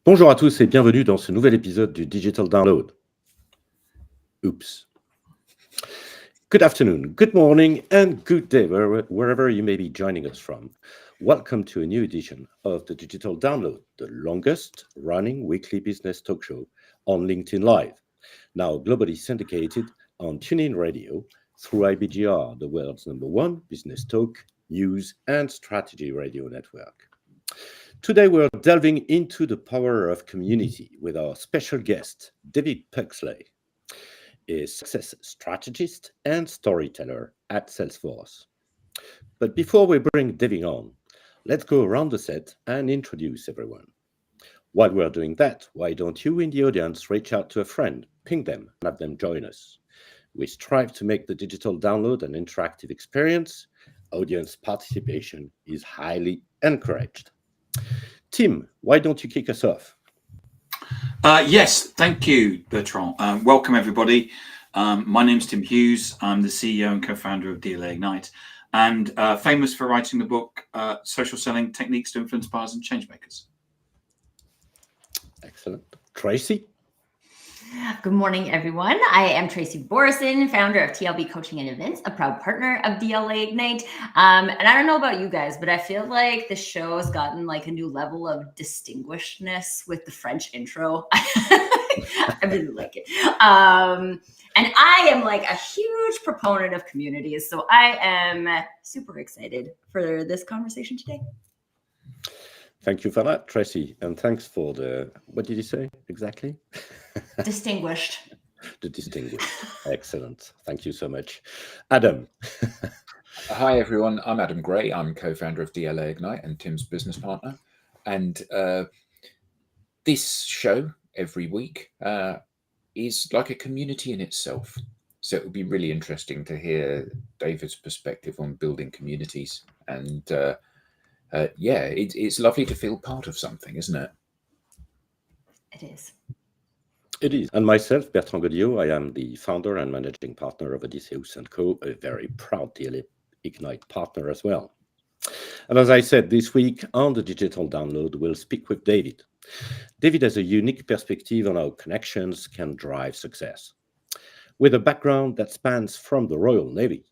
Bonjour à tous et bienvenue dans ce nouvel épisode du Digital Download. Oops. Good afternoon, good morning, and good day, wherever you may be joining us from. Welcome to a new edition of the Digital Download, the longest running weekly business talk show on LinkedIn Live, now globally syndicated on TuneIn Radio through IBGR, the world's #1 business talk, news, and strategy radio network. Today, we're delving into the power of community with our special guest, David Pugsley, a success strategist and storyteller at Salesforce. But before we bring David on, let's go around the set and introduce everyone. While we're doing that, why don't you in the audience reach out to a friend, ping them, and have them join us? We strive to make the digital download an interactive experience. Audience participation is highly encouraged. Tim, why don't you kick us off? Yes, thank you, Bertrand. Welcome, everybody. My name's Tim Hughes. I'm the CEO and co-founder of DLA Ignite, and famous for writing the book, Social Selling Techniques to Influence Buyers and Changemakers. Excellent. Tracy? Good morning, everyone. I am Tracy Borison, founder of TLB Coaching and Events, a proud partner of DLA Ignite. And I don't know about you guys, but I feel like the show has gotten like a new level of distinguishedness with the French intro. I really like it. And I am like a huge proponent of communities. So I am super excited for this conversation today. Thank you for that, Tracy. And thanks for the, what did you say exactly? Distinguished. The distinguished. Excellent. Thank you so much. Adam. Hi, everyone. I'm Adam Gray. I'm co-founder of DLA Ignite and Tim's business partner. And this show every week is like a community in itself. So it would be really interesting to hear David's perspective on building communities. And it's lovely to feel part of something, isn't it? It is. It is. And myself, Bertrand Godillot, I am the founder and managing partner of Odysseus & Co., a very proud DLA Ignite partner as well. And as I said, this week on the Digital Download, we'll speak with David. David has a unique perspective on how connections can drive success. With a background that spans from the Royal Navy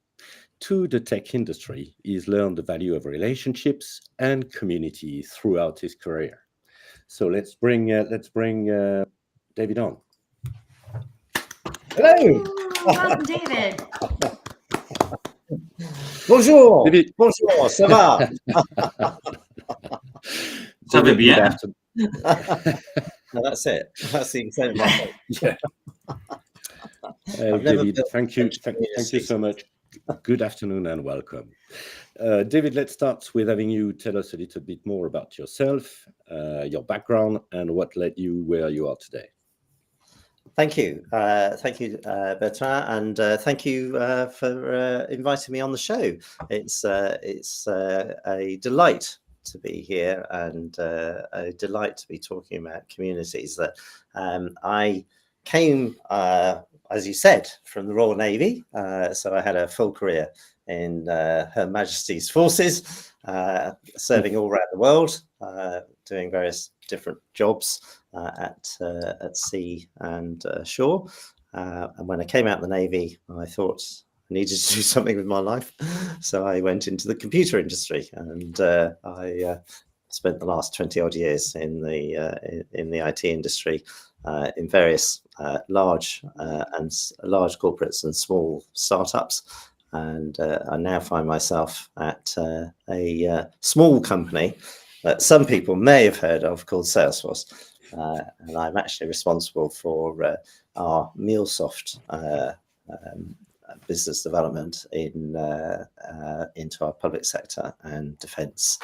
to the tech industry, he's learned the value of relationships and community throughout his career. So let's bring David on. Hello. Welcome, David. Bonjour. David. Bonjour. Ça va? Ça va bien. No, that's it. That's the extent of my Yeah. David, thank you so much. Good afternoon and welcome. David, let's start with having you tell us a little bit more about yourself, your background, and what led you where you are today. Thank you. Thank you, Bertrand, and thank you for inviting me on the show. It's a delight to be here and a delight to be talking about communities. That I came, as you said, from the Royal Navy, so I had a full career in Her Majesty's forces, serving all around the world, doing various different jobs at sea and shore. And when I came out of the Navy, I thought I needed to do something with my life. So I went into the computer industry, and I spent the last 20 odd years in the IT industry, in various large corporates and small startups. And I now find myself at a small company that some people may have heard of called Salesforce. And I'm actually responsible for our MuleSoft business development into our public sector and defence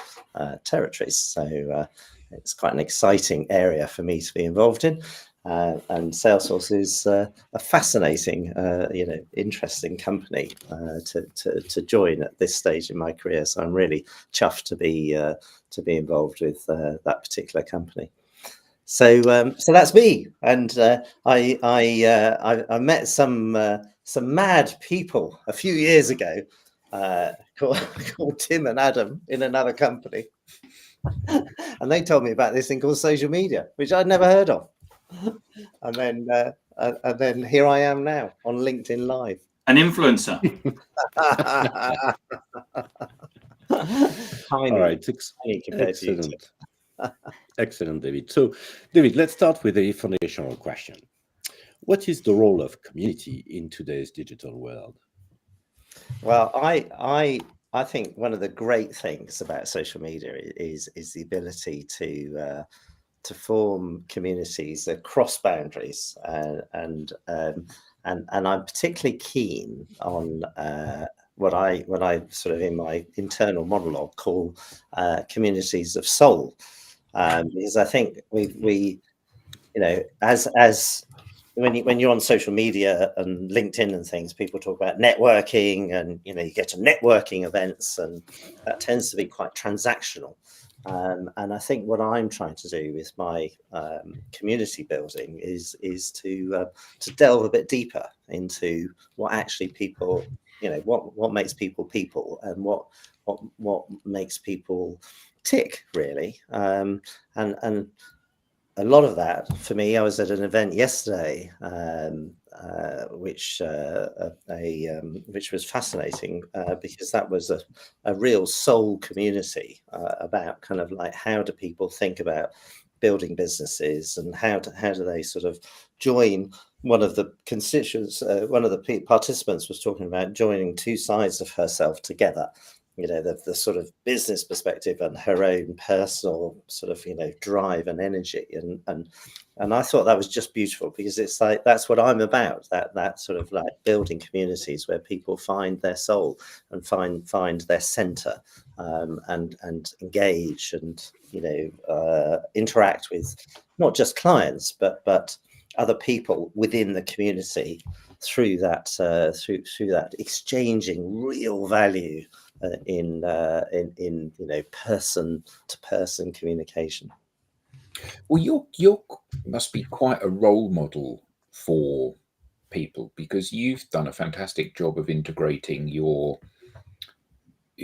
territories. So it's quite an exciting area for me to be involved in. And Salesforce is a fascinating, interesting company to join at this stage in my career. So I'm really chuffed to be involved with that particular company. So that's me, and I met some mad people a few years ago called Tim and Adam in another company. And and they told me about this thing called social media, which I'd never heard of. And then here I am now on LinkedIn Live. An influencer. All right, tiny compared to you two. excellent. Excellent, David. So, David, let's start with a foundational question. What is the role of community in today's digital world? Well, I think one of the great things about social media is the ability to form communities across boundaries, and I'm particularly keen on what I sort of in my internal monologue call communities of soul, because I think we as when you're on social media and LinkedIn and things, people talk about networking, and you get to networking events, and that tends to be quite transactional. And I think what I'm trying to do with my community building is to delve a bit deeper into what actually people, what makes people, and what makes people tick, really. And a lot of that for me, I was at an event yesterday, which was fascinating, because that was a real soul community, about kind of like, how do people think about building businesses, and how do they sort of join. One of the constituents, one of the participants was talking about joining two sides of herself together. The sort of business perspective and her own personal sort of, drive and energy. And I thought that was just beautiful, because it's like, that's what I'm about, that sort of like building communities where people find their soul and find their center, and engage, and, interact with not just clients, but other people within the community through that, through that exchanging real value, in person to person communication. Well, you must be quite a role model for people, because you've done a fantastic job of integrating who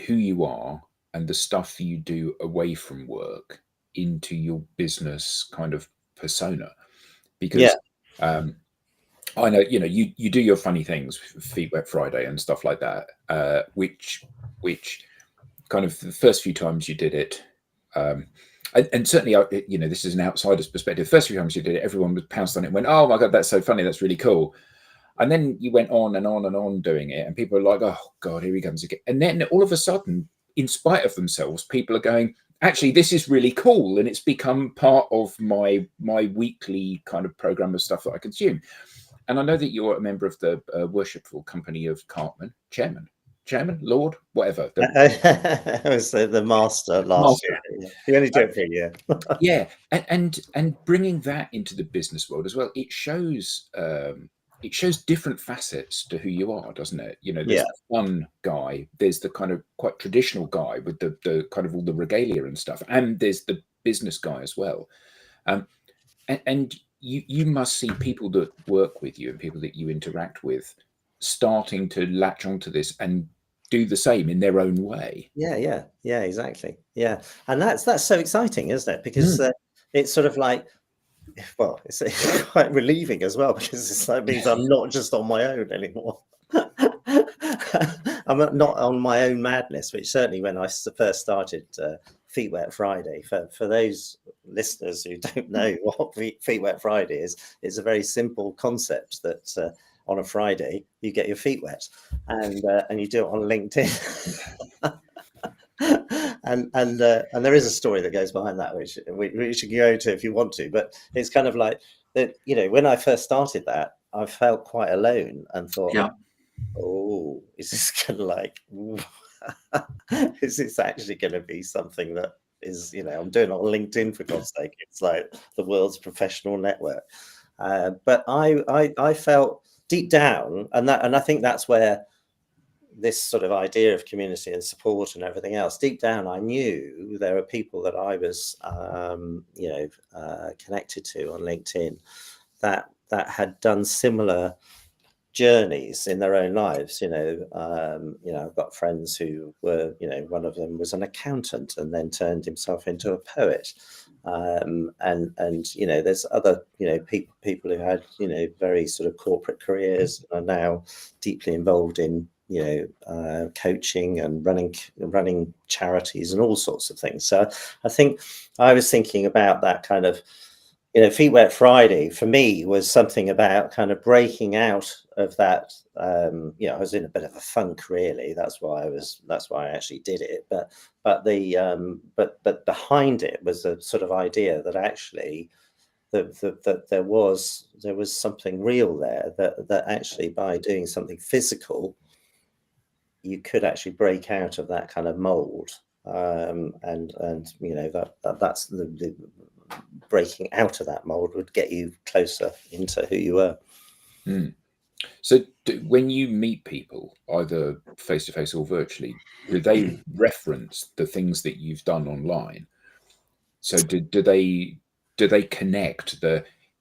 you are and the stuff you do away from work into your business kind of persona. Because I know, you do your funny things, Feet Wet Friday and stuff like that, which kind of the first few times you did it, and certainly, this is an outsider's perspective. The first few times you did it, everyone was pounced on it and went, "Oh my God, that's so funny. That's really cool." And then you went on and on and on doing it, and people are like, "Oh God, here he comes again." And then all of a sudden, in spite of themselves, people are going, "Actually, this is really cool," and it's become part of my weekly kind of program of stuff that I consume. And I know that you're a member of the worshipful company of Cartman, chairman, Lord, whatever. I was the master last year. You only do it for a year. Yeah, and bringing that into the business world as well, it shows different facets to who you are, doesn't it? There's the fun guy, there's the kind of quite traditional guy with the kind of all the regalia and stuff, and there's the business guy as well. And you must see people that work with you and people that you interact with starting to latch onto this and do the same in their own way. Yeah, exactly. Yeah, and that's so exciting, isn't it? Because it's sort of like, well, it's quite relieving as well, because it means I'm not just on my own anymore. I'm not on my own madness, which certainly when I first started Feet Wet Friday, for those listeners who don't know what Feet Wet Friday is, it's a very simple concept that on a Friday you get your feet wet, and you do it on LinkedIn. and there is a story that goes behind that, which you can go to if you want to, but it's kind of like that. When I first started that, I felt quite alone and thought, oh, is this kind of like, is this actually going to be something that is, I'm doing it on LinkedIn, for God's sake? It's like the world's professional network. But I felt deep down, and I think that's where this sort of idea of community and support and everything else, deep down, I knew there were people that I was, connected to on LinkedIn that had done similar journeys in their own lives. I've got friends who were, one of them was an accountant and then turned himself into a poet. And there's other, people who had, very sort of corporate careers and are now deeply involved in, coaching and running charities and all sorts of things. So I think I was thinking about that kind of, Feet Wet Friday for me was something about kind of breaking out of that. I was in a bit of a funk, really. That's why I actually did it. But behind it was a sort of idea that actually that there was something real there, that actually by doing something physical, you could actually break out of that kind of mold. That's the breaking out of that mold would get you closer into who you were. So when you meet people, either face to face or virtually, do they reference the things that you've done online? So do they connect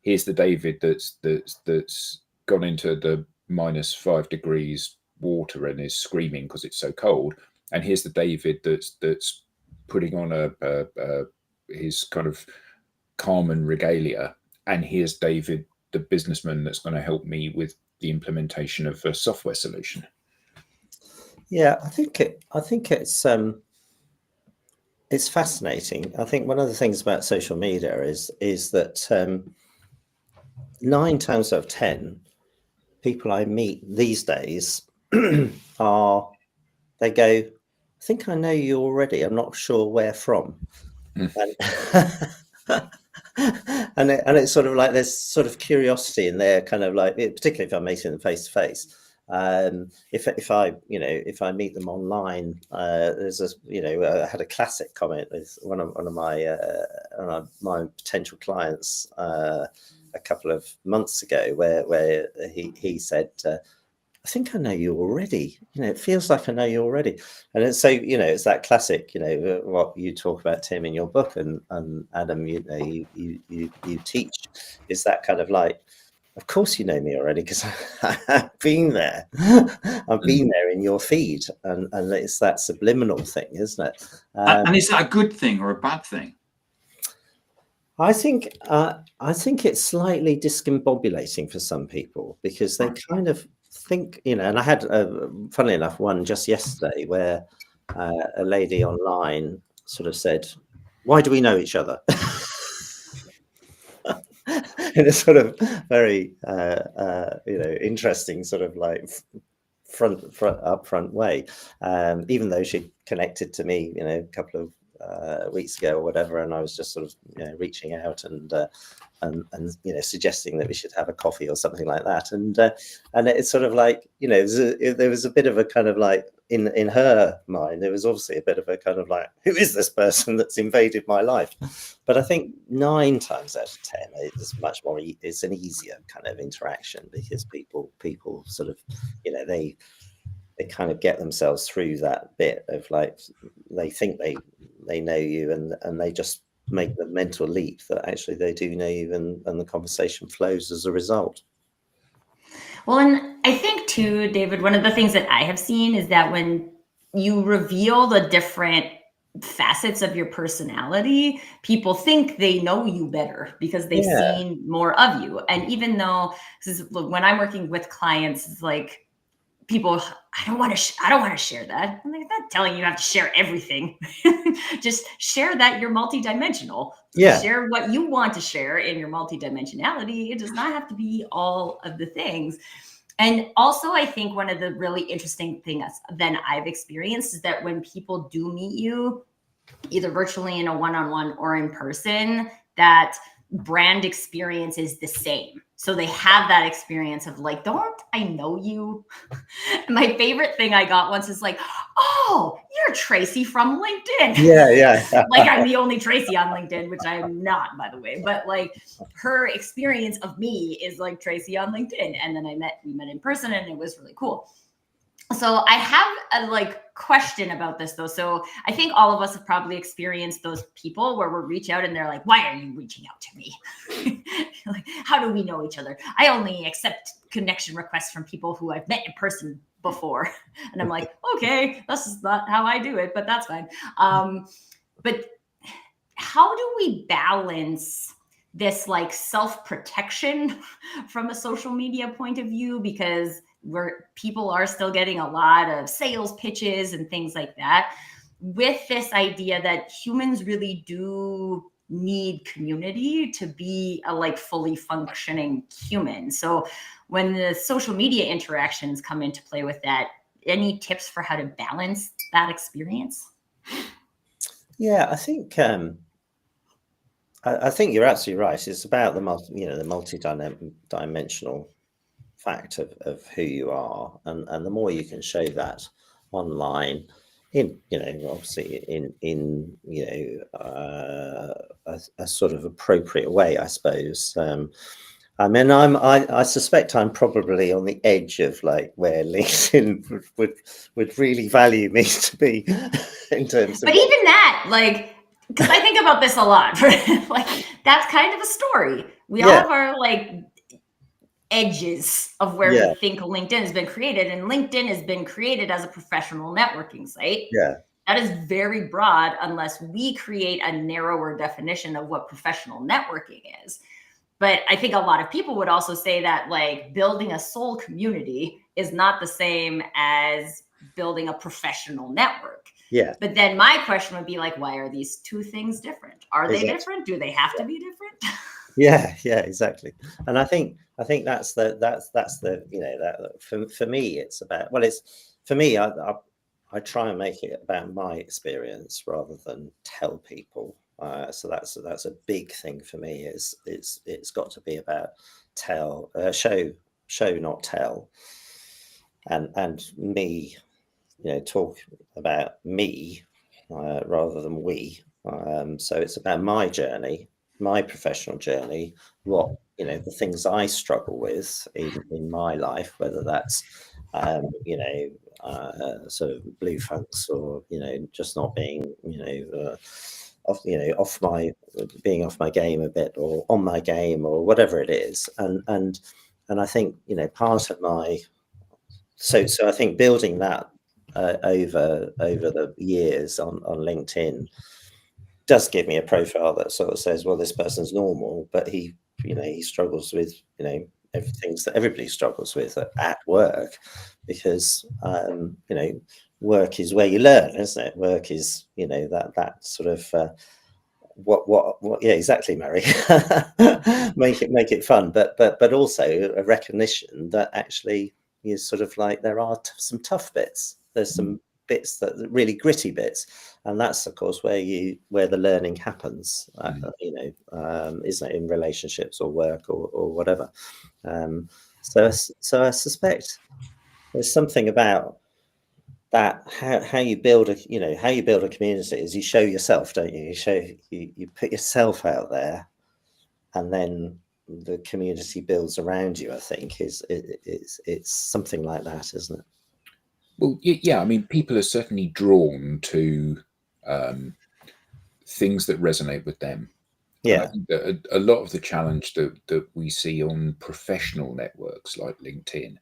here's the David that's gone into the -5 degrees water and is screaming because it's so cold, and here's the David that's putting on his kind of Carmen regalia, and here's David, the businessman that's going to help me with the implementation of a software solution? Yeah, I think it's fascinating. I think one of the things about social media is that 9 times out of 10 people I meet these days they go, I think I know you already, I'm not sure where from. And it's sort of like there's sort of curiosity in there, kind of like, particularly if I'm meeting them face to face. If I meet them online, there's I had a classic comment with one of my potential clients a couple of months ago, where he said, I think I know you already. It feels like I know you already. And so, it's that classic, what you talk about, Tim, in your book, and Adam, you teach, is that kind of like, of course you know me already, because I've been there. I've been there in your feed, and it's that subliminal thing, isn't it? And is that a good thing or a bad thing? I think it's slightly discombobulating for some people, because they kind of think, and I had, funnily enough, one just yesterday where a lady online sort of said, "Why do we know each other?" In a sort of very interesting sort of like upfront way, even though she connected to me a couple of weeks ago or whatever, and I was just sort of reaching out and suggesting that we should have a coffee or something like that, and it's sort of like there was a bit of a kind of like in her mind, there was obviously a bit of a kind of like, who is this person that's invaded my life? But I think 9 times out of 10 it's much more, it's an easier kind of interaction, because people sort of they kind of get themselves through that bit of like, they think they know you, and they just make the mental leap that actually they do know you, and the conversation flows as a result. Well, and I think too, David, one of the things that I have seen is that when you reveal the different facets of your personality, people think they know you better because they've seen more of you. And even though when I'm working with clients, it's like, people, I don't want to share that. I'm like, I'm not telling you have to share everything. Just share that you're multidimensional. Share what you want to share in your multidimensionality. It does not have to be all of the things. And also, I think one of the really interesting things that I've experienced is that when people do meet you, either virtually in a one-on-one or in person, that brand experience is the same. So they have that experience of like, don't I know you? My favorite thing I got once is like, oh, you're Tracy from LinkedIn. Yeah. Like, I'm the only Tracy on LinkedIn, which I'm not, by the way. But like, her experience of me is like Tracy on LinkedIn. And then we met in person, and it was really cool. So I have question about this though. So I think all of us have probably experienced those people where we reach out and they're like, why are you reaching out to me? Like, how do we know each other? I only accept connection requests from people who I've met in person before. And I'm like, okay, that's not how I do it, but that's fine. But how do we balance this like self-protection from a social media point of view? Because people are still getting a lot of sales pitches and things like that, with this idea that humans really do need community to be a like fully functioning human. So when the social media interactions come into play with that, any tips for how to balance that experience? Yeah, I think you're absolutely right. It's about the multi-dimensional fact of who you are, and the more you can show that online, in obviously in a sort of appropriate way, I suppose. I mean, I suspect I'm probably on the edge of like where LinkedIn would really value me to be in terms of. But even that, like, because I think about this a lot, like that's kind of a story. We all have our like edges of where we think LinkedIn has been created, and LinkedIn has been created as a professional networking site. Yeah. That is very broad unless we create a narrower definition of what professional networking is. But I think a lot of people would also say that like building a soul community is not the same as building a professional network. Yeah. But then my question would be like, why are these two things different? Are they different? Do they have to be different? Yeah, exactly. And I think that's the that for me it's about, well, it's for me, I try and make it about my experience rather than tell people. So that's a big thing for me. It's got to be about show not tell, and me, talk about me rather than we. So it's about my journey, my professional journey, what the things I struggle with in my life, whether that's sort of blue funks or just not being off my game a bit, or on my game, or whatever it is. And I think part of my so I think building that over the years on LinkedIn does give me a profile that sort of says, well, this person's normal, but he struggles with things that everybody struggles with at work, because work is where you learn, isn't it? Work is that sort of what yeah, exactly, Mary. make it fun, but also a recognition that actually is sort of like there are some tough bits. There's some bits that really gritty bits, and that's of course where the learning happens. Isn't it, in relationships or work or whatever. So I suspect there's something about that, how you build a community is you show yourself, don't you? You put yourself out there, and then the community builds around you. I think it's something like that, isn't it? Well, yeah. I mean, people are certainly drawn to things that resonate with them. Yeah. I think that a lot of the challenge that we see on professional networks like LinkedIn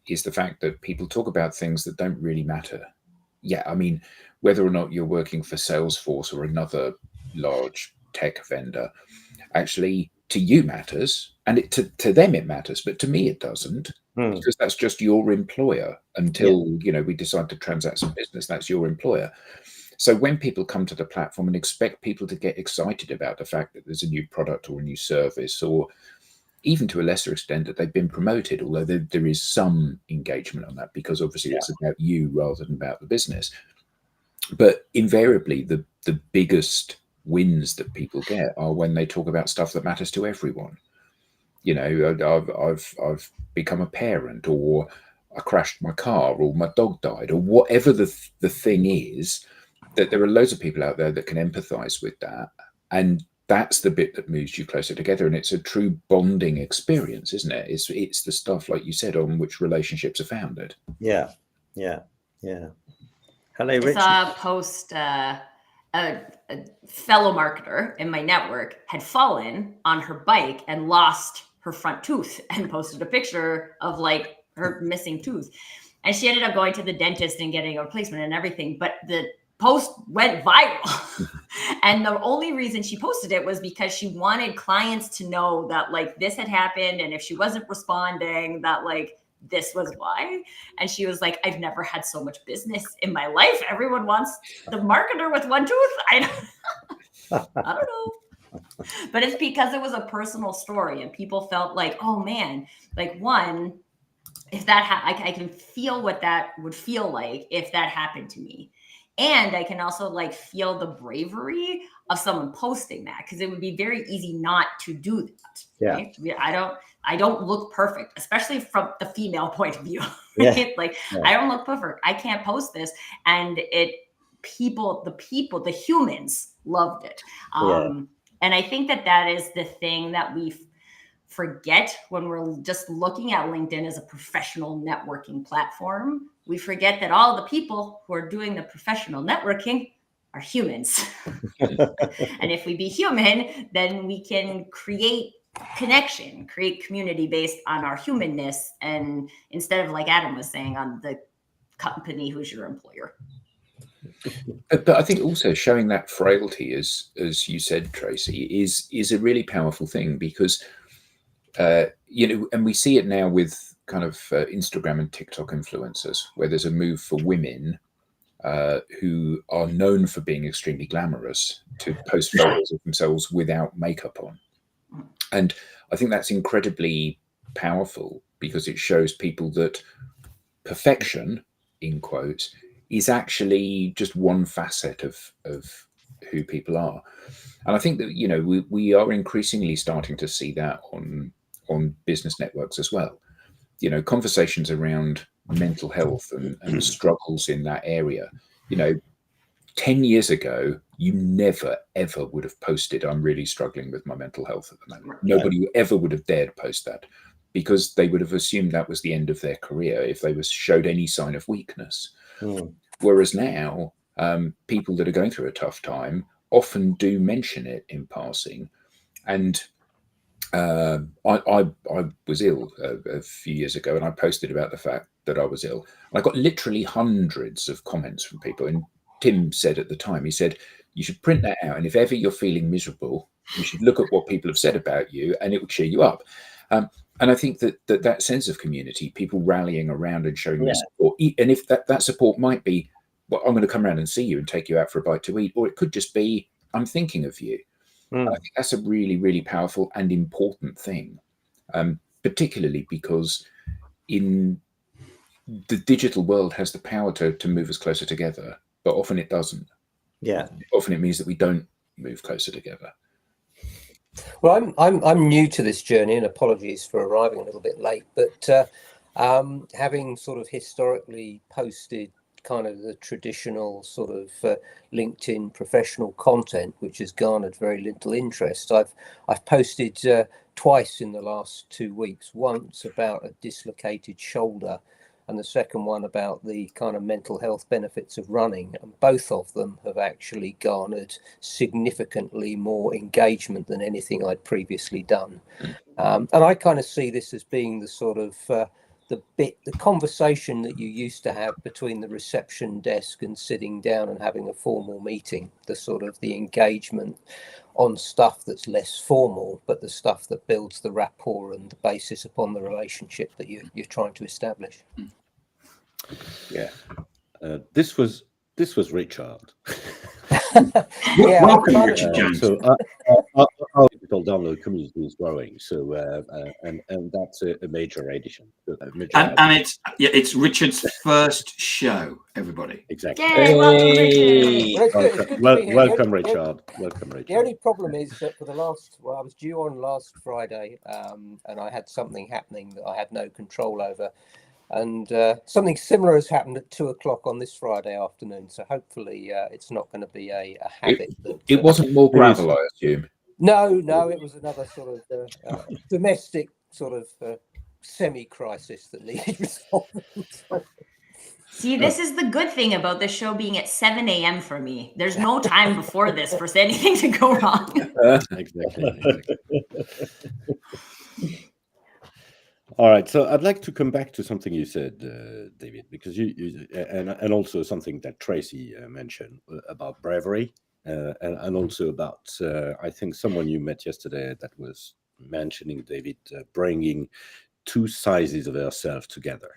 is the fact that people talk about things that don't really matter. Yeah, I mean, whether or not you're working for Salesforce or another large tech vendor, actually to you matters, and to them it matters, but to me it doesn't, because that's just your employer until we decide to transact some business. That's your employer. So when people come to the platform and expect people to get excited about the fact that there's a new product or a new service, or even to a lesser extent that they've been promoted, although there is some engagement on that, because obviously it's about you rather than about the business. But invariably, the biggest wins that people get are when they talk about stuff that matters to everyone. I've become a parent, or I crashed my car, or my dog died, or whatever the thing is, that there are loads of people out there that can empathize with that. And that's the bit that moves you closer together, and it's a true bonding experience, isn't it? It's the stuff, like you said, on which relationships are founded. Yeah. Hello, I Richard. saw a post, a fellow marketer in my network had fallen on her bike and lost her front tooth and posted a picture of like her missing tooth. And she ended up going to the dentist and getting a replacement and everything. But the post went viral. And the only reason she posted it was because she wanted clients to know that like this had happened. And if she wasn't responding, that like this was why. And she was like, I've never had so much business in my life. Everyone wants the marketer with one tooth. I don't know. But it's because it was a personal story and people felt like, oh man, like one, if that I can feel what that would feel like if that happened to me. And I can also like feel the bravery of someone posting that, because it would be very easy not to do that. Yeah. Right? I don't look perfect, especially from the female point of view. Right? Yeah. Like Yeah. I don't look perfect. I can't post this. And the humans loved it. And I think that is the thing that we forget when we're just looking at LinkedIn as a professional networking platform. We forget that all the people who are doing the professional networking are humans. And if we be human, then we can create connection, create community based on our humanness. And instead of, like Adam was saying, on the company who's your employer. But I think also showing that frailty, as you said, Tracy, is a really powerful thing, because and we see it now with kind of Instagram and TikTok influencers, where there's a move for women who are known for being extremely glamorous to post photos of themselves without makeup on. And I think that's incredibly powerful, because it shows people that perfection, in quotes, is actually just one facet of who people are. And I think that, we are increasingly starting to see that on business networks as well. Conversations around mental health and struggles in that area. 10 years ago, you never, ever would have posted, I'm really struggling with my mental health at the moment. Nobody ever would have dared post that, because they would have assumed that was the end of their career if they showed any sign of weakness. Whereas now, people that are going through a tough time often do mention it in passing. And I was ill a few years ago, and I posted about the fact that I was ill. I got literally hundreds of comments from people. And Tim said at the time, he said, you should print that out. And if ever you're feeling miserable, you should look at what people have said about you, and it will cheer you up. And I think that sense of community, people rallying around and showing their support, and if that support might be, well, I'm going to come around and see you and take you out for a bite to eat, or it could just be, I'm thinking of you. I think that's a really, really powerful and important thing, particularly because in the digital world has the power to move us closer together, but often it doesn't. Yeah. Often it means that we don't move closer together. Well, I'm new to this journey, and apologies for arriving a little bit late, but having sort of historically posted kind of the traditional sort of LinkedIn professional content, which has garnered very little interest. I've posted twice in the last 2 weeks, once about a dislocated shoulder, and the second one about the kind of mental health benefits of running. And both of them have actually garnered significantly more engagement than anything I'd previously done. And I kind of see this as being the sort of the conversation that you used to have between the reception desk and sitting down and having a formal meeting, the engagement on stuff that's less formal, but the stuff that builds the rapport and the basis upon the relationship that you're trying to establish. Yeah, this was Richard. Welcome, Richard Jones. So our digital download community is growing. So and that's a major addition. And it's Richard's first show. Everybody, exactly. Yay, Welcome, Richard. Welcome, Richard. The only problem is that I was due on last Friday, and I had something happening that I had no control over. And something similar has happened at 2:00 on this Friday afternoon. So hopefully it's not going to be a habit. It wasn't more gravel, I assume. No, it was another sort of domestic sort of semi-crisis that needed resolving. See, this is the good thing about the show being at 7 a.m. for me. There's no time before this for anything to go wrong. Exactly. All right, so I'd like to come back to something you said, David, because and also something that Tracy mentioned about bravery, and also about I think someone you met yesterday that was mentioning, David, bringing two sizes of ourselves together.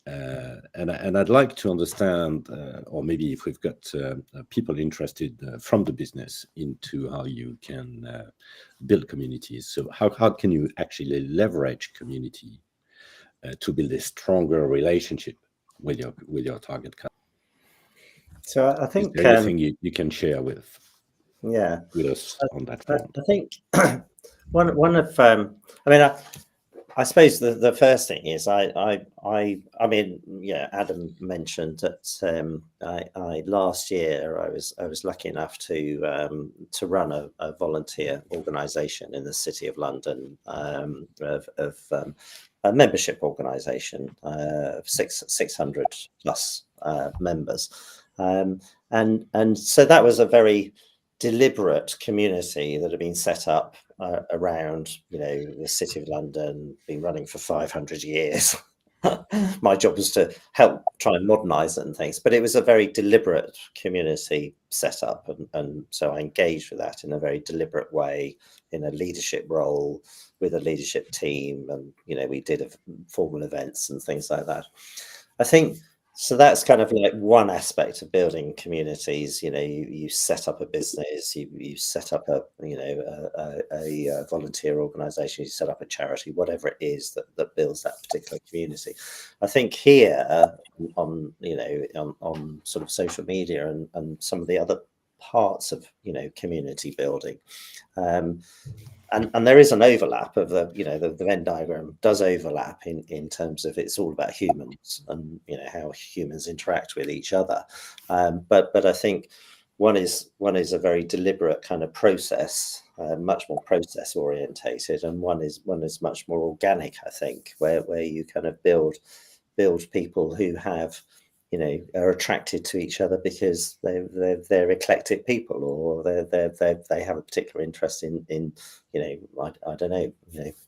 And I'd like to understand, or maybe if we've got people interested from the business into how you can build communities. So how can you actually leverage community to build a stronger relationship with your target customer? So I think is there anything you can share with us on that front? I think one of I suppose the first thing is I mean, yeah, Adam mentioned that I last year I was lucky enough to run a volunteer organisation in the City of London, of a membership organisation of 600 plus members, and so that was a very deliberate community that had been set up around, the City of London, been running for 500 years. My job was to help try and modernise it and things, but it was a very deliberate community set up, and so I engaged with that in a very deliberate way, in a leadership role with a leadership team, and we did formal events and things like that. I think so that's kind of like one aspect of building communities. You set up a business, you set up a volunteer organisation, you set up a charity, whatever it is that builds that particular community. I think here on sort of social media and some of the other parts of community building, and there is an overlap of the Venn diagram does overlap in terms of it's all about humans and how humans interact with each other, but I think one is a very deliberate kind of process, much more process orientated, and one is much more organic, I think, where you kind of build people who have are attracted to each other because they're eclectic people, or they have a particular interest in I don't know,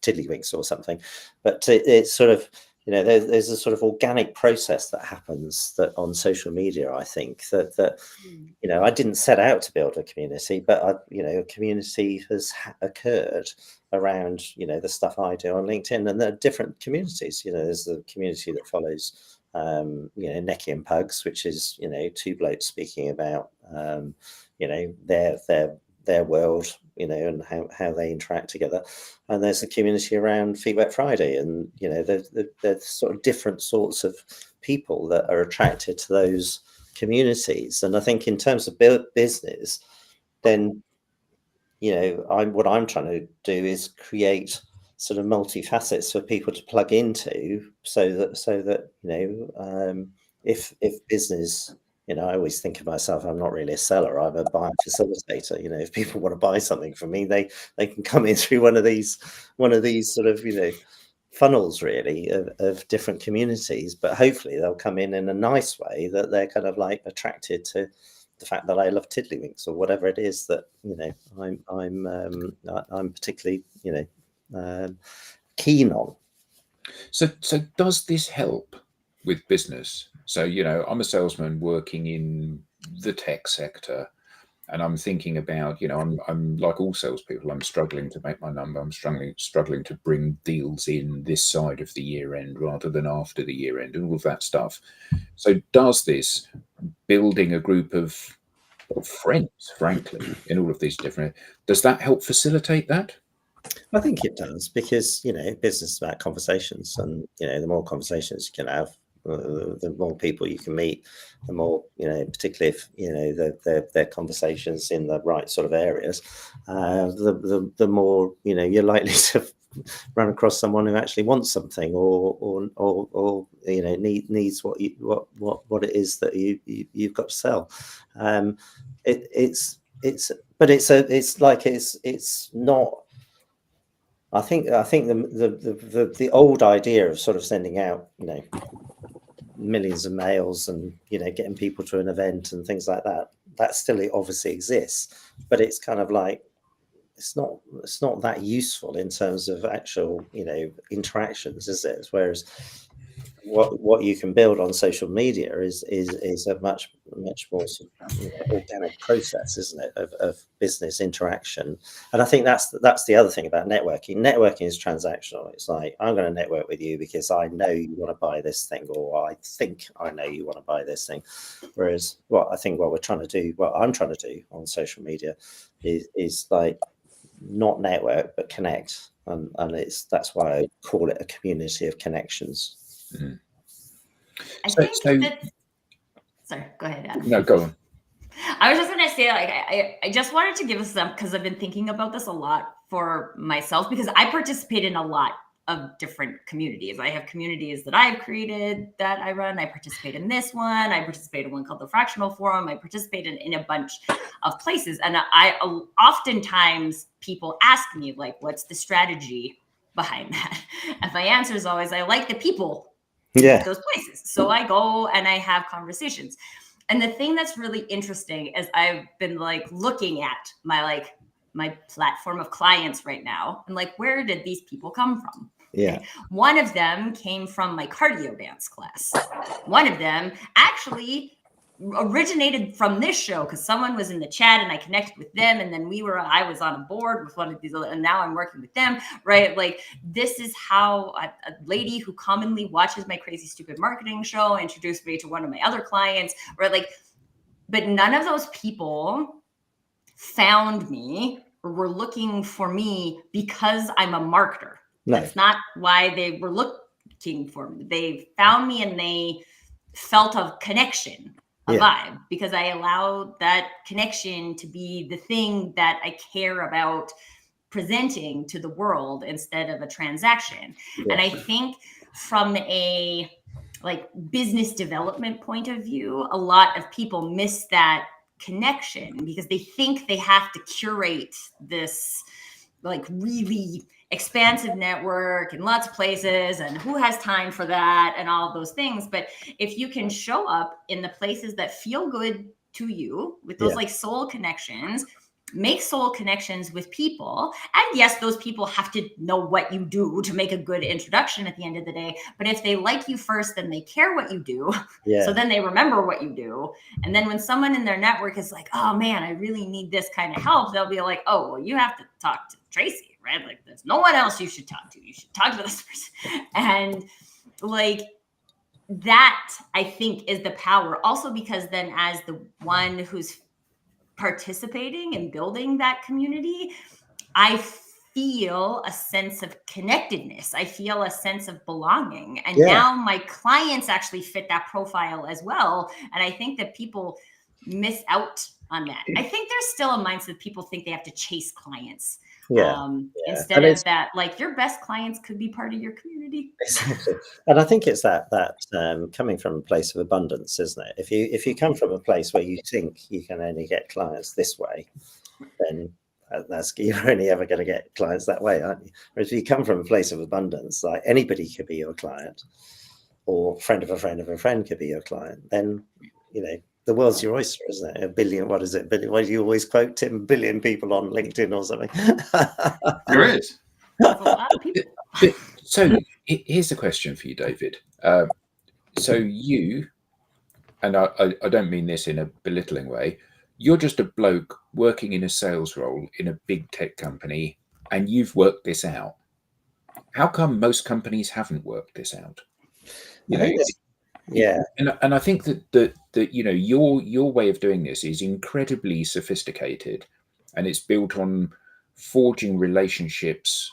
tiddlywinks or something. But it's sort of there's a sort of organic process that happens that on social media. I think that I didn't set out to build a community, but a community has occurred around the stuff I do on LinkedIn, and there are different communities. There's the community that follows Necky and Pugs, which is two blokes speaking about their world, and how they interact together. And there's a community around Feet Wet Friday, and there's sort of different sorts of people that are attracted to those communities. And I think in terms of business, then what I'm trying to do is create sort of multifacets for people to plug into, so that if business, I always think of myself, I'm not really a seller, I'm a buyer facilitator. If people want to buy something from me, they can come in through one of these sort of funnels, really, of different communities, but hopefully they'll come in a nice way, that they're kind of like attracted to the fact that I love tiddlywinks, or whatever it is that I'm particularly keen on. So does this help with business? So I'm a salesman working in the tech sector, and I'm thinking about I'm like all salespeople. I'm struggling to make my number. I'm struggling to bring deals in this side of the year end rather than after the year end, and all of that stuff. So does this building a group of friends, frankly, in all of these different, does that help facilitate that? I think it does, because business is about conversations, and the more conversations you can have, the more people you can meet, the more particularly if they're conversations in the right sort of areas, the more you're likely to run across someone who actually wants something, or needs what it is that you've got to sell. It's not. I think the old idea of sort of sending out millions of mails and, getting people to an event and things like that. That still obviously exists, but it's kind of like, it's not that useful in terms of actual, interactions, is it? Whereas what you can build on social media is a much more sort of, organic process, isn't it, of business interaction. And I think that's the other thing about networking. Networking is transactional. It's like, I'm going to network with you because I know you want to buy this thing, or I think I know you want to buy this thing. Whereas what I'm trying to do on social media is like not network but connect, and that's why I call it a community of connections. Mm. I think sorry, go ahead, Adam. No, go on. I was just going to say, like, I just wanted to give us some, because I've been thinking about this a lot for myself, because I participate in a lot of different communities. I have communities that I've created that I run. I participate in this one. I participate in one called the Fractional Forum. I participate in a bunch of places. And oftentimes people ask me, like, what's the strategy behind that? And my answer is always, I like the people. Yeah. Those places. So I go and I have conversations. And the thing that's really interesting is I've been like looking at my platform of clients right now, and like, where did these people come from? Yeah. Okay. One of them came from my cardio dance class. One of them actually originated from this show, because someone was in the chat and I connected with them, and then I was on a board with one of these other, and now I'm working with them, right? Like, this is how a lady who commonly watches my Crazy Stupid Marketing show introduced me to one of my other clients, right? Like, but none of those people found me or were looking for me because I'm a marketer. No. That's not why they were looking for me. They found me and they felt a connection, a vibe, because I allowed that connection to be the thing that I care about presenting to the world instead of a transaction. Yeah. And I think from a business development point of view, a lot of people miss that connection because they think they have to curate this really expansive network in lots of places, and who has time for that and all of those things. But if you can show up in the places that feel good to you with those soul connections, make soul connections with people. And yes, those people have to know what you do to make a good introduction at the end of the day. But if they like you first, then they care what you do. Yeah. So then they remember what you do. And then when someone in their network is like, oh man, I really need this kind of help, they'll be like, oh, well, you have to talk to Tracy, right? Like, there's no one else you should talk to. You should talk to this person. And that, I think, is the power. Also, because then as the one who's participating and building that community, I feel a sense of connectedness. I feel a sense of belonging. And now my clients actually fit that profile as well. And I think that people miss out on that. I think there's still a mindset that people think they have to chase clients. Instead of that, your best clients could be part of your community. Exactly. And I think it's that coming from a place of abundance, isn't it? If you come from a place where you think you can only get clients this way, then you're only ever going to get clients that way, aren't you? Whereas if you come from a place of abundance, like anybody could be your client, or friend of a friend of a friend could be your client, then the world's your oyster, isn't it? 1 billion, what is it? What do you always quote, Tim? 1 billion people on LinkedIn or something. There is. That's a lot of people. So here's the question for you, David. So you, and I don't mean this in a belittling way, you're just a bloke working in a sales role in a big tech company, and you've worked this out. How come most companies haven't worked this out? Yeah. And I think that your way of doing this is incredibly sophisticated, and it's built on forging relationships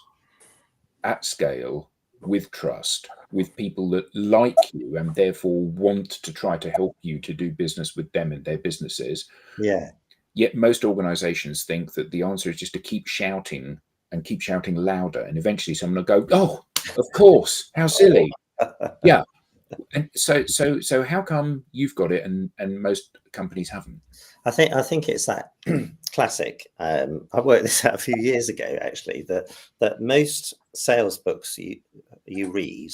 at scale with trust, with people that like you and therefore want to try to help you to do business with them and their businesses. Yeah. Yet most organizations think that the answer is just to keep shouting and keep shouting louder, and eventually someone will go, oh, of course, how silly. Yeah. And so how come you've got it and most companies haven't? I think it's that classic. I worked this out a few years ago, actually, that most sales books you read,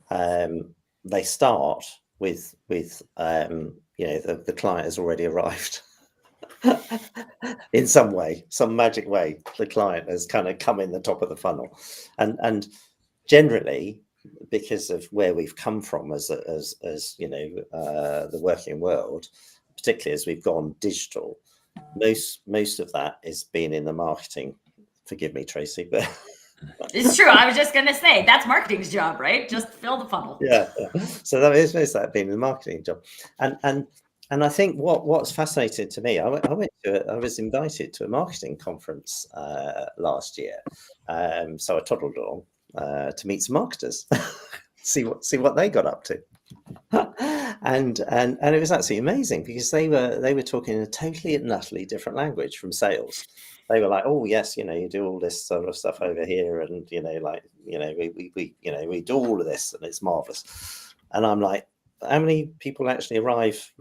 they start with the client has already arrived. In some way, some magic way, the client has kind of come in the top of the funnel, and generally, because of where we've come from as the working world, particularly as we've gone digital, most of that is been in the marketing. Forgive me, Tracy, but It's true. I was just going to say that's marketing's job, right? Just fill the funnel. yeah. So that is most of that being the marketing job, and I think what's fascinating to me, I was invited to a marketing conference last year, so I toddled along to meet some marketers, see what they got up to, and it was absolutely amazing because they were talking in a totally and utterly different language from sales. They were like, oh yes, you do all this sort of stuff over here, and we do all of this, and it's marvelous. And I'm like, how many people actually arrive,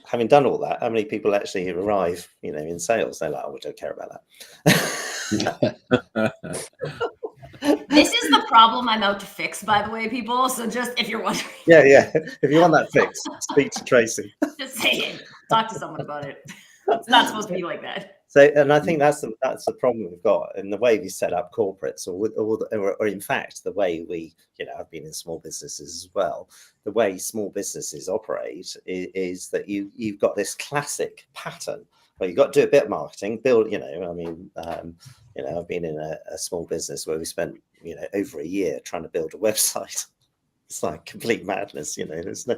having done all that, how many people actually arrive, in sales? They're like, oh, we don't care about that. This is the problem I'm out to fix, by the way, people. So just if you're wondering. Yeah. If you want that fixed, speak to Tracy. Just saying, talk to someone about it. It's not supposed to be like that. So, and I think that's the problem we've got in the way we set up corporates, or in fact the way we, I've been in small businesses as well. The way small businesses operate is that you've got this classic pattern where you've got to do a bit of marketing, build. I've been in a small business where we spent over a year trying to build a website. It's like complete madness, There's no.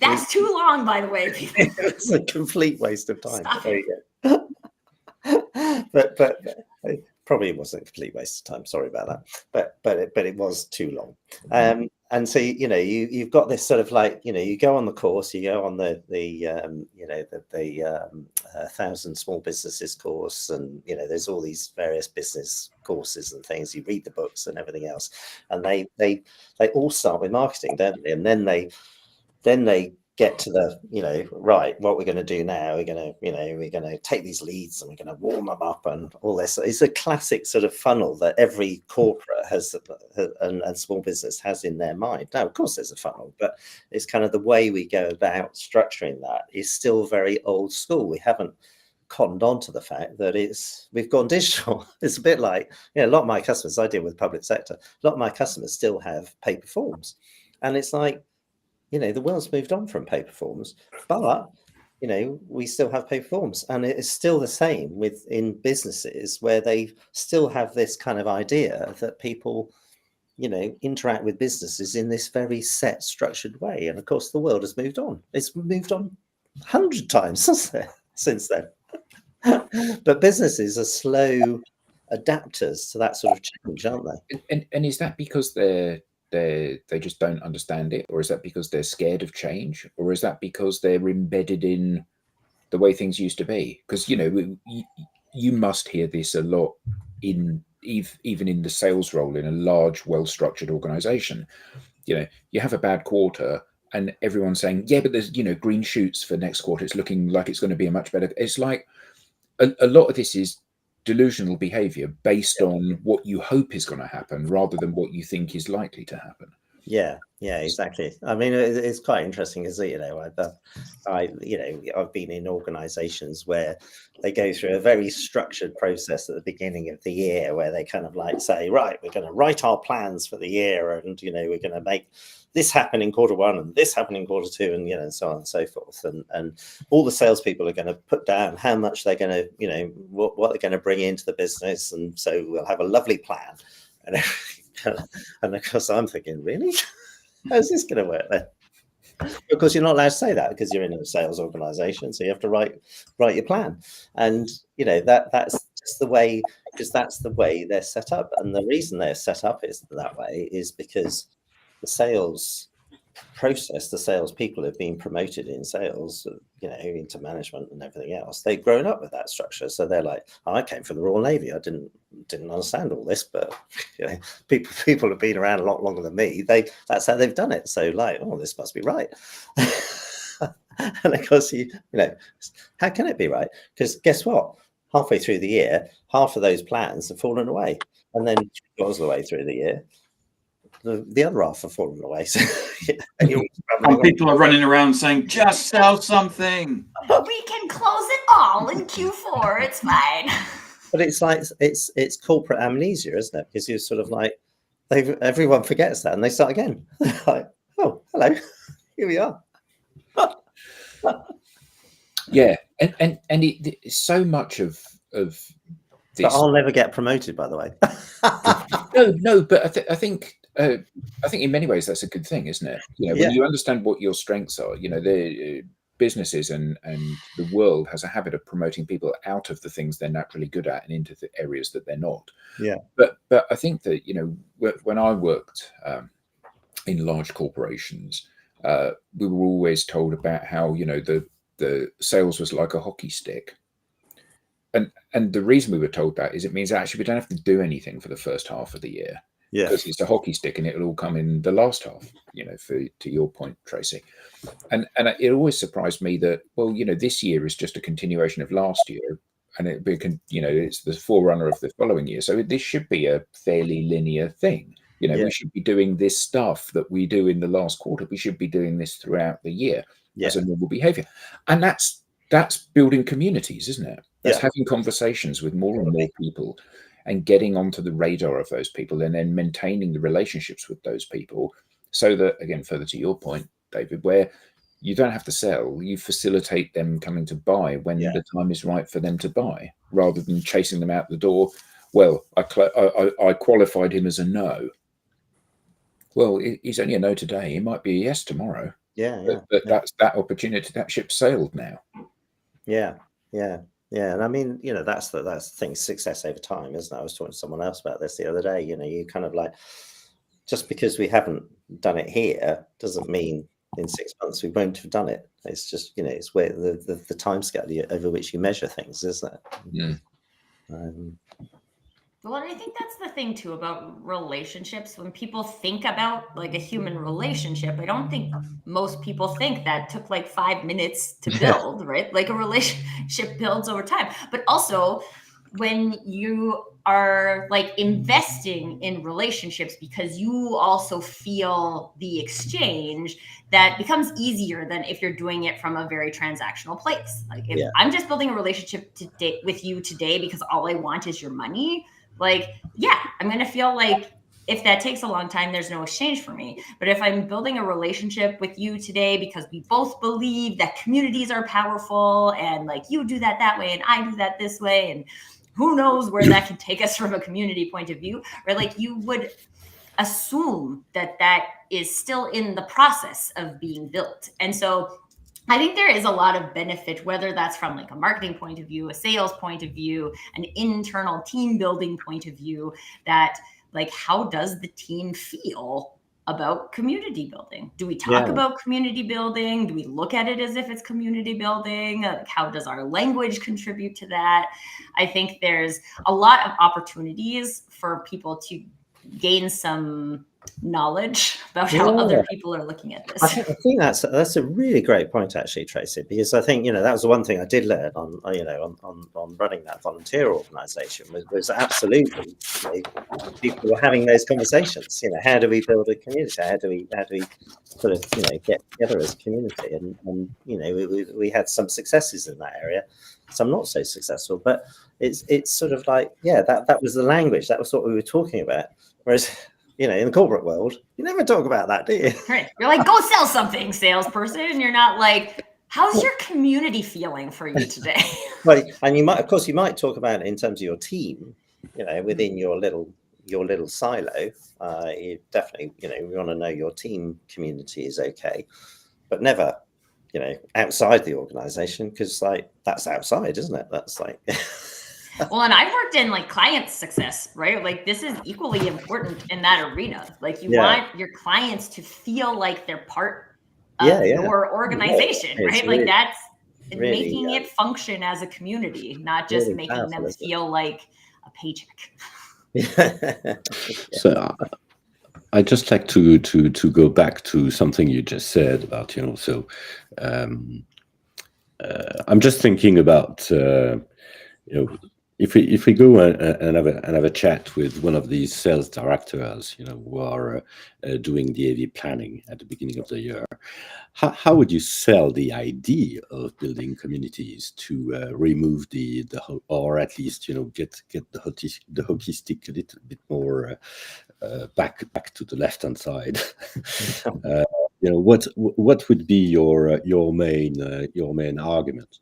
That's too long, by the way. People. It's a complete waste of time. Stop There you go. but probably it wasn't a complete waste of time. Sorry about that. But it was too long. And so you've got this sort of like you go on the course, you go on the 1,000 small businesses course, and there's all these various business courses and things. You read the books and everything else, and they all start with marketing, don't they? And then they get to the right, what we're going to do now, we're going to take these leads and we're going to warm them up and all this. It's a classic sort of funnel that every corporate has and small business has in their mind. Now, of course there's a funnel, but it's kind of the way we go about structuring that is still very old school. We haven't cottoned on to the fact that we've gone digital. It's a bit like a lot of my customers, I deal with public sector, a lot of my customers still have paper forms, and it's like, the world's moved on from paper forms, but we still have paper forms, and it is still the same in businesses where they still have this kind of idea that people interact with businesses in this very set, structured way. And of course the world has moved on. It's moved on 100 times since then. But businesses are slow adapters to that sort of change, aren't they? And is that because they just don't understand it, or is that because they're scared of change, or is that because they're embedded in the way things used to be? Because you must hear this a lot even in the sales role in a large, well-structured organization. You have a bad quarter and everyone's saying, yeah, but there's green shoots for next quarter, it's looking like it's going to be a much better. It's like a lot of this is delusional behavior based on what you hope is going to happen rather than what you think is likely to happen. Yeah, exactly. I mean, it's quite interesting, isn't it? I've been in organizations where they go through a very structured process at the beginning of the year where they kind of like say, right, we're going to write our plans for the year, and we're going to make this happen in quarter one and this happen in quarter two, and and so on and so forth. And all the salespeople are going to put down how much they're going to, what they're going to bring into the business, and so we'll have a lovely plan and everything. And of course, I'm thinking, really, how's this going to work then? Of course, you're not allowed to say that because you're in a sales organization, so you have to write your plan. And that's just the way, because that's the way they're set up. And the reason they're set up is that way is because the sales process, the sales people have been promoted in sales, into management and everything else. They've grown up with that structure, so they're like, I came from the Royal Navy. I didn't understand all this, but people have been around a lot longer than me. That's how they've done it. So like, oh, this must be right. And of course, how can it be right? Because guess what? Halfway through the year, half of those plans have fallen away, and then 2 quarters of the way through the year, the other half have fallen away. So, And people are running around saying, just sell something. We can close it all in Q4. It's fine. But it's like it's corporate amnesia, isn't it? Because you're sort of like everyone forgets that and they start again. Like, oh, hello, here we are. Yeah, and so much of this. But I'll never get promoted, by the way. No, but I think in many ways that's a good thing, isn't it? You know, when you understand what your strengths are, you know, the businesses and the world has a habit of promoting people out of the things they're naturally good at and into the areas that they're not. Yeah. But I think that, you know, when I worked in large corporations, we were always told about how, you know, the sales was like a hockey stick. And the reason we were told that is it means actually we don't have to do anything for the first half of the year. Yeah. Because it's a hockey stick and it'll all come in the last half, you know, to your point, Tracy. And it always surprised me that, well, you know, this year is just a continuation of last year and you know, it's the forerunner of the following year. So this should be a fairly linear thing. You know, we should be doing this stuff that we do in the last quarter. We should be doing this throughout the year as a normal behavior. And that's building communities, isn't it? That's having conversations with more and more people and getting onto the radar of those people and then maintaining the relationships with those people so that, again, further to your point, David, where you don't have to sell, you facilitate them coming to buy when the time is right for them to buy, rather than chasing them out the door. Well, I qualified him as a no. Well, he's only a no today. He might be a yes tomorrow. But that's that opportunity. That ship sailed now. Yeah. And I mean, you know, that's the thing, success over time, isn't it? I was talking to someone else about this the other day. You know, you kind of like, just because we haven't done it here doesn't mean in 6 months we won't have done it. It's just, you know, it's where the time scale over which you measure things, isn't it? Yeah. Well, and I think that's the thing too about relationships. When people think about like a human relationship, I don't think most people think that took like 5 minutes to build, right? Like a relationship builds over time. But also when you are like investing in relationships because you also feel the exchange, that becomes easier than if you're doing it from a very transactional place. Like if I'm just building a relationship today with you today because all I want is your money, like, I'm going to feel like if that takes a long time, there's no exchange for me. But if I'm building a relationship with you today because we both believe that communities are powerful and like you do that way and I do that this way, and who knows where that can take us from a community point of view, right? Like you would assume that is still in the process of being built. And so I think there is a lot of benefit, whether that's from like a marketing point of view, a sales point of view, an internal team building point of view, that like, how does the team feel about community building? Do we talk about community building? Do we look at it as if it's community building? Like, how does our language contribute to that? I think there's a lot of opportunities for people to gain some knowledge about how other people are looking at this. I think that's a really great point, actually, Tracy, because I think, you know, that was the one thing I did learn on running that volunteer organisation was absolutely, you know, people were having those conversations. You know, how do we build a community? How do we sort of, you know, get together as a community? And you know, we had some successes in that area, some not so successful, but it's sort of like, that was the language. That was what we were talking about. Whereas, you know, in the corporate world, you never talk about that, do you? Right. You're like, go sell something, salesperson. And you're not like, how's your community feeling for you today? Well, and you might talk about it in terms of your team, you know, within your little silo. You definitely, you know, we want to know your team community is okay, but never, you know, outside the organization, because like that's outside, isn't it? That's like. Well, and I've worked in like client success, right? Like this is equally important in that arena. Like you want your clients to feel like they're part of your organization, right? Like really, that's really, making it function as a community, not just really making them feel like a paycheck. So I'd just like to go back to something you just said about, you know, so I'm just thinking about, you know, if we go and have a chat with one of these sales directors, who are doing the AV planning at the beginning of the year, how would you sell the idea of building communities to remove or at least get the hockey stick a little bit more back to the left hand side? What would be your main argument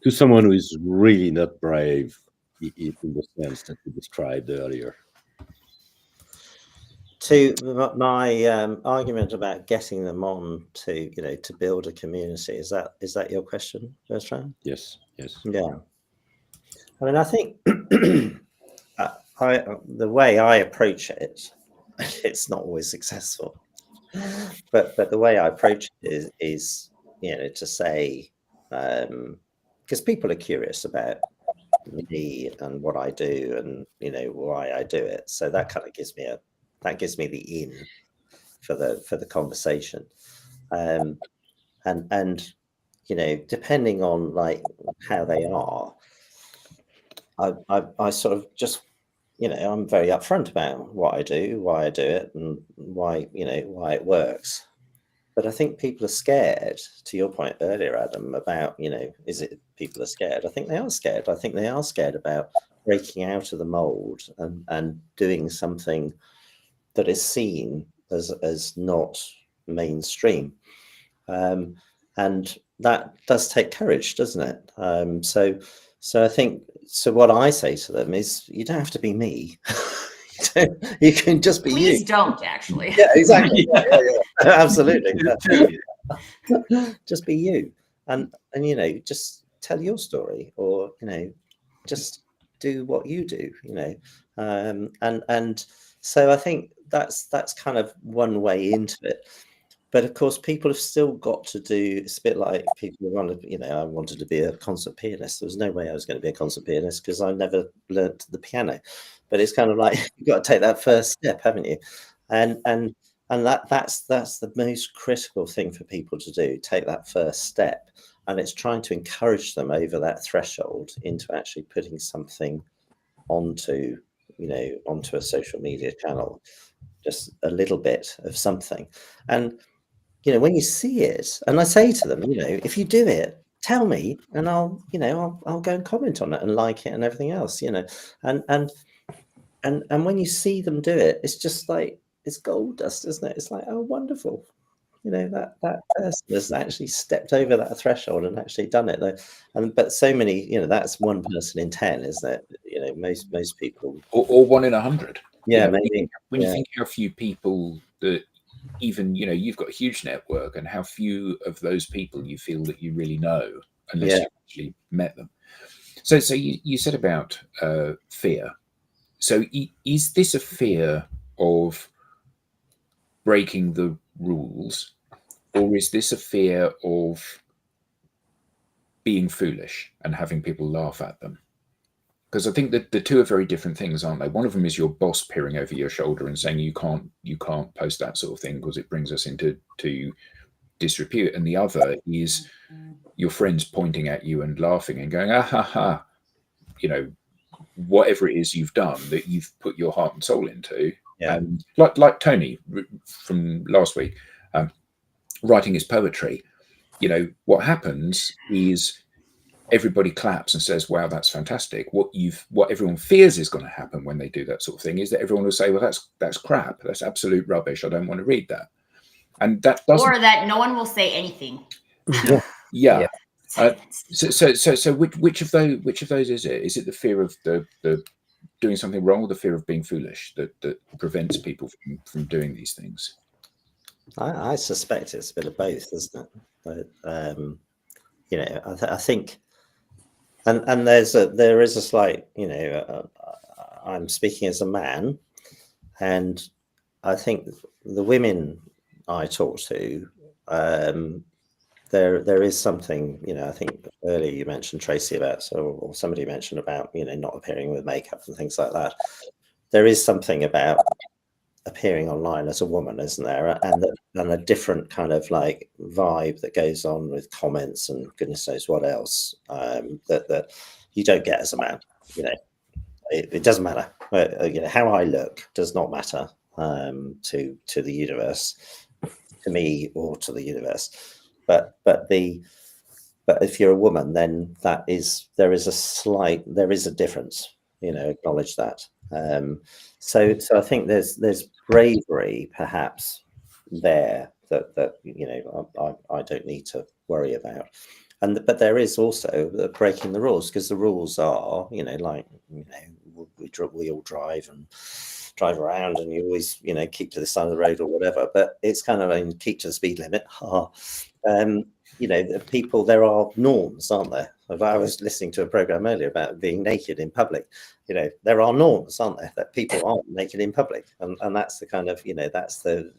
to someone who is really not brave in the sense that we described earlier? To my argument about getting them on to build a community, is that your question, Bertrand? Yes. Yeah. I mean, I think the way I approach it, it's not always successful, but the way I approach it is to say, because people are curious about me and what I do and why I do it, so that kind of gives me the in for the conversation, and depending on like how they are, I sort of just I'm very upfront about what I do, why I do it, and why it works. But I think people are scared, to your point earlier, Adam, about, is it people are scared? I think they are scared. I think they are scared about breaking out of the mold and doing something that is seen as not mainstream. And that does take courage, doesn't it? So I think, what I say to them is, you don't have to be me. You can just be Please you. don't, actually. Yeah, exactly. Yeah. Absolutely. Just be you, and just tell your story, or just do what you do. And so I think that's kind of one way into it. But of course, people have still got to do. It's a bit like people who want to, I wanted to be a concert pianist. There was no way I was going to be a concert pianist because I never learnt the piano. But it's kind of like you've got to take that first step, haven't you? And that's the most critical thing for people to do. Take that first step, and it's trying to encourage them over that threshold into actually putting something onto a social media channel, just a little bit of something. And when you see it, and I say to them, if you do it, tell me, and I'll go and comment on it and like it and everything else, and when you see them do it, it's just like, it's gold dust, isn't it? It's like, oh, wonderful. That person has actually stepped over that threshold and actually done it. But so many, that's 1 person in 10, isn't it? Most people, or 1 in 100. Yeah, maybe. When you think how few people that even you've got a huge network, and how few of those people you feel that you really know unless you actually met them. So you said about fear. So is this a fear of breaking the rules, or is this a fear of being foolish and having people laugh at them? Because I think that the two are very different things, aren't they? One of them is your boss peering over your shoulder and saying you can't post that sort of thing because it brings us into disrepute, and the other is your friends pointing at you and laughing and going, ah ha ha, whatever it is you've done that you've put your heart and soul into. Yeah. And like Tony from last week, writing his poetry, what happens is everybody claps and says, wow, that's fantastic. What everyone fears is going to happen when they do that sort of thing is that everyone will say, well, that's crap. That's absolute rubbish. I don't want to read that. And that doesn't. Or that no one will say anything. Yeah. So which of those is it? Is it the fear of the doing something wrong, or the fear of being foolish that prevents people from doing these things? I suspect it's a bit of both, isn't it? But I think, and there is a slight, I'm speaking as a man, and I think the women I talk to, there is something, I think earlier you mentioned, Tracy, about, or somebody mentioned about, not appearing with makeup and things like that. There is something about appearing online as a woman, isn't there? And a different kind of like vibe that goes on with comments and goodness knows what else, that you don't get as a man. It doesn't matter. How I look does not matter to the universe, to me or to the universe. But if you're a woman, then there is a difference. Acknowledge that. So I think there's bravery perhaps there that I don't need to worry about. But there is also breaking the rules, because the rules are, we all drive around, and you always, keep to the side of the road or whatever. But it's kind of keep to the speed limit. People, there are norms, aren't there? I was listening to a program earlier about being naked in public. There are norms, aren't there, that people aren't naked in public, and that's the kind of, that's the.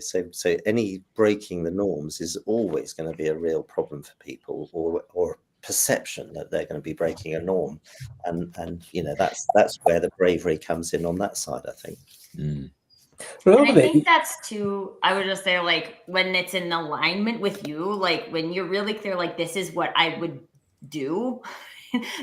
So any breaking the norms is always going to be a real problem for people, or perception that they're going to be breaking a norm, and that's where the bravery comes in on that side, I think. And I think that's too, I would just say, like, when it's in alignment with you, like when you're really clear, like, this is what I would do,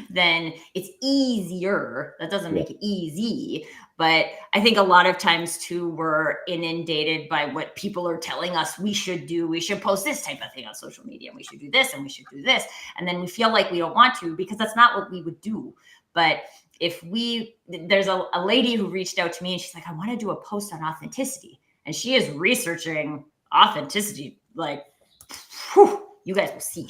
then it's easier. That doesn't make it easy. But I think a lot of times too, we're inundated by what people are telling us we should do. We should post this type of thing on social media, and we should do this, and we should do this. And then we feel like we don't want to, because that's not what we would do. But there's a lady who reached out to me, and she's like, I want to do a post on authenticity. And she is researching authenticity, like, whew, you guys will see.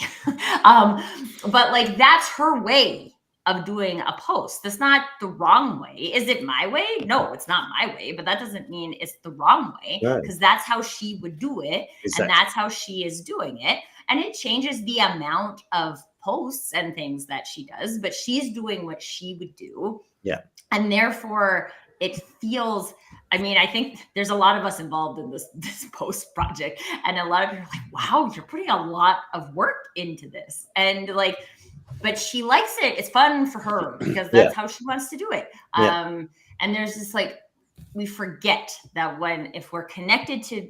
But like, that's her way of doing a post. That's not the wrong way. Is it my way? No, it's not my way, but that doesn't mean it's the wrong way, because that's how she would do it. Exactly. And that's how she is doing it. And it changes the amount of posts and things that she does, but she's doing what she would do. Yeah. And therefore it feels, I mean, I think there's a lot of us involved in this post project, and a lot of people are like, wow, you're putting a lot of work into this. And like, but she likes it. It's fun for her, because that's how she wants to do it. And there's this, like, we forget that if we're connected to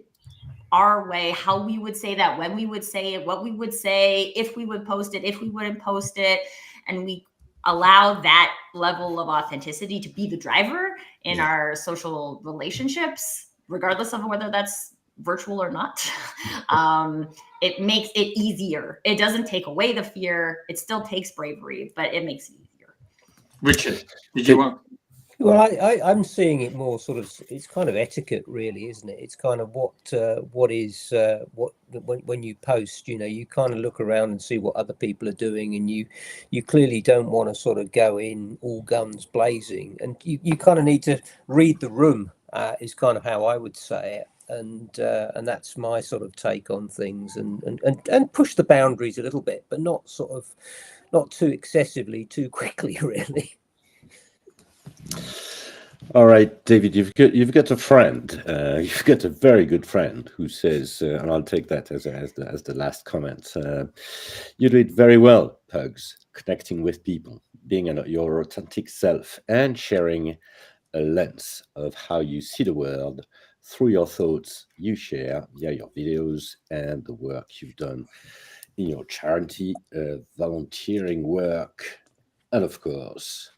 our way, how we would say that, when we would say it, what we would say, if we would post it, if we wouldn't post it, and we allow that level of authenticity to be the driver in our social relationships, regardless of whether that's virtual or not, it makes it easier. It doesn't take away the fear. It still takes bravery, but it makes it easier. Richard, did you want? Well, I'm seeing it more sort of, it's kind of etiquette, really, isn't it? It's kind of when you post, you kind of look around and see what other people are doing, and you clearly don't want to sort of go in all guns blazing, and you kind of need to read the room, is kind of how I would say it. And that's my sort of take on things, and push the boundaries a little bit, but not too excessively, too quickly, really. All right, David, you've got a friend. You've got a very good friend who says, and I'll take that as the last comment. You do it very well, Pugs, connecting with people, being your authentic self, and sharing a lens of how you see the world through your thoughts you share via your videos and the work you've done in your charity, volunteering work, and of course,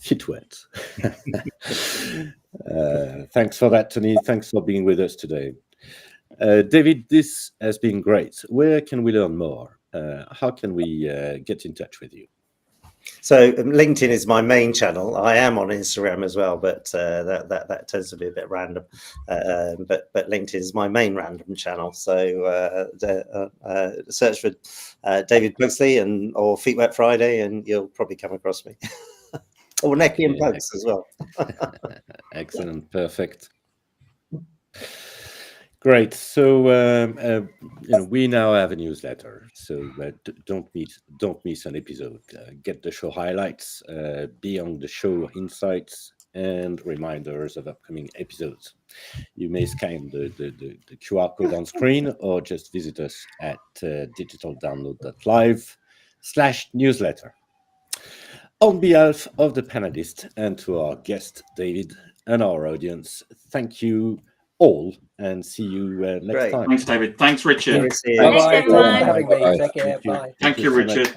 Fitwet. Thanks for that, Tony. Thanks for being with us today. David, this has been great. Where can we learn more? How can we get in touch with you? So LinkedIn is my main channel. I am on Instagram as well, but that tends to be a bit random. But LinkedIn is my main random channel. So search for David Pugsley or Feet Wet Friday, and you'll probably come across me. Or Necky and Pugs as well. Excellent, perfect. Great. So we now have a newsletter. So don't miss an episode. Get the show highlights, beyond the show insights, and reminders of upcoming episodes. You may scan the QR code on screen, or just visit us at digitaldownload.live/newsletter. On behalf of the panelists and to our guest, David, and our audience, thank you all, and see you next time. Thanks, David. Thanks, Richard. Thanks, everyone. Take care. Bye. Thank you, Richard.